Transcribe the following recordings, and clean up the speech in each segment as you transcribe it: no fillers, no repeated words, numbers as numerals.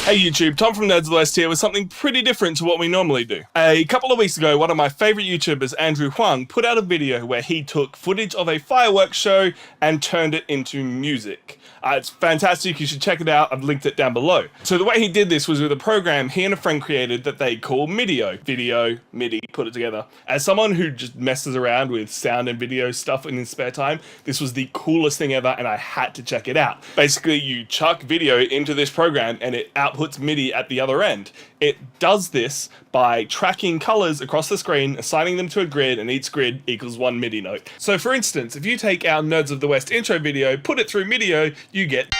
Hey YouTube, Tom from Nerds of the West here with something pretty different to what we normally do. A couple of weeks ago, one of my favourite YouTubers, Andrew Huangs, put out a video where he took footage of a fireworks show and turned it into music. It's fantastic, you should check it out, I've linked it down below. So the way he did this was with a program he and a friend created that they call Midio. Video, MIDI, put it together. As someone who just messes around with sound and video stuff in his spare time, this was the coolest thing ever and I had to check it out. Basically, you chuck video into this program and it outputs MIDI at the other end. It does this by tracking colors across the screen, assigning them to a grid, and each grid equals one MIDI note. So for instance, if you take our Nerds of the West intro video, put it through Midio, you get...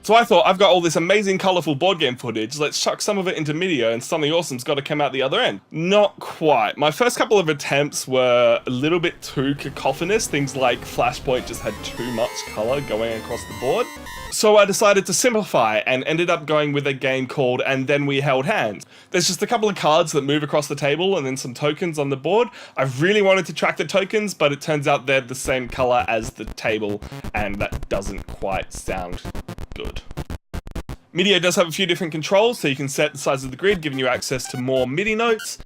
So I thought, I've got all this amazing colourful board game footage, let's chuck some of it into Midio and something awesome's got to come out the other end. Not quite. My first couple of attempts were a little bit too cacophonous, things like Flashpoint just had too much colour going across the board. So I decided to simplify and ended up going with a game called And Then We Held Hands. There's just a couple of cards that move across the table and then some tokens on the board. I really wanted to track the tokens, but it turns out they're the same colour as the table, and that doesn't quite sound good. Midio does have a few different controls, so you can set the size of the grid, giving you access to more MIDI notes.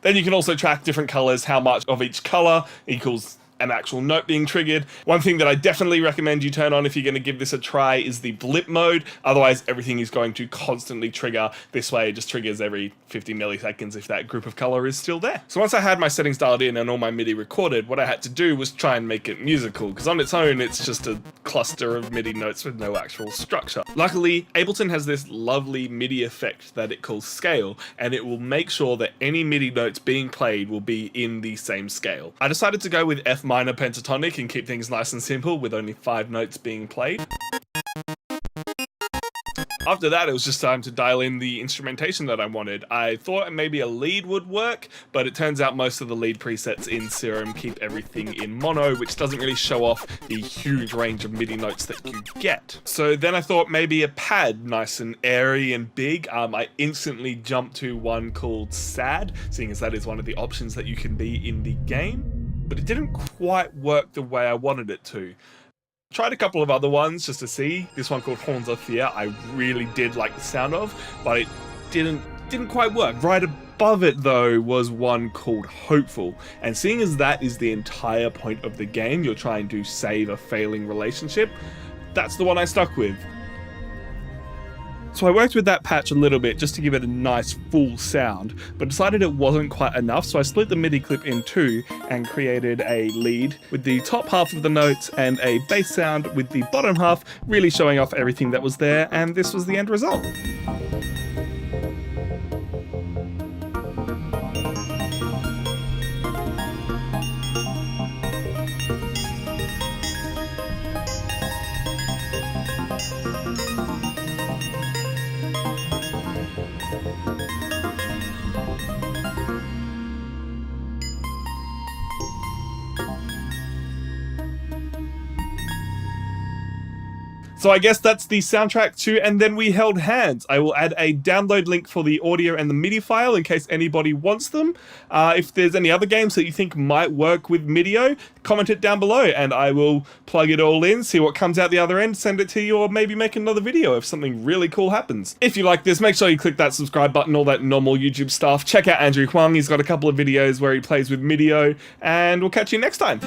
Then you can also track different colours, how much of each colour equals an actual note being triggered. One thing that I definitely recommend you turn on if you're going to give this a try is the blip mode, otherwise everything is going to constantly trigger. This way it just triggers every 50 milliseconds if that group of color is still there. So once I had my settings dialed in and all my MIDI recorded, what I had to do was try and make it musical, because on its own it's just a cluster of MIDI notes with no actual structure. Luckily, Ableton has this lovely MIDI effect that it calls scale, and it will make sure that any MIDI notes being played will be in the same scale. I decided to go with F minor pentatonic and keep things nice and simple with only 5 notes being played. After that, it was just time to dial in the instrumentation that I wanted. I thought maybe a lead would work, but it turns out most of the lead presets in Serum keep everything in mono, which doesn't really show off the huge range of MIDI notes that you get. So then I thought maybe a pad, nice and airy and big. I instantly jumped to one called Sad, seeing as that is one of the options that you can be in the game. But it didn't quite work the way I wanted it to. Tried a couple of other ones just to see. This one called Horns of Fear I really did like the sound of, but it didn't quite work. Right above it though was one called Hopeful, and seeing as that is the entire point of the game, you're trying to save a failing relationship, that's the one I stuck with. So I worked with that patch a little bit just to give it a nice full sound, but decided it wasn't quite enough, so I split the MIDI clip in two and created a lead with the top half of the notes and a bass sound with the bottom half really showing off everything that was there, and this was the end result. So I guess that's the soundtrack to And Then We Held Hands. I will add a download link for the audio and the MIDI file in case anybody wants them. If there's any other games that you think might work with Midio, comment it down below and I will plug it all in, see what comes out the other end, send it to you, or maybe make another video if something really cool happens. If you like this, make sure you click that subscribe button, all that normal YouTube stuff. Check out Andrew Huang, he's got a couple of videos where he plays with Midio, and we'll catch you next time.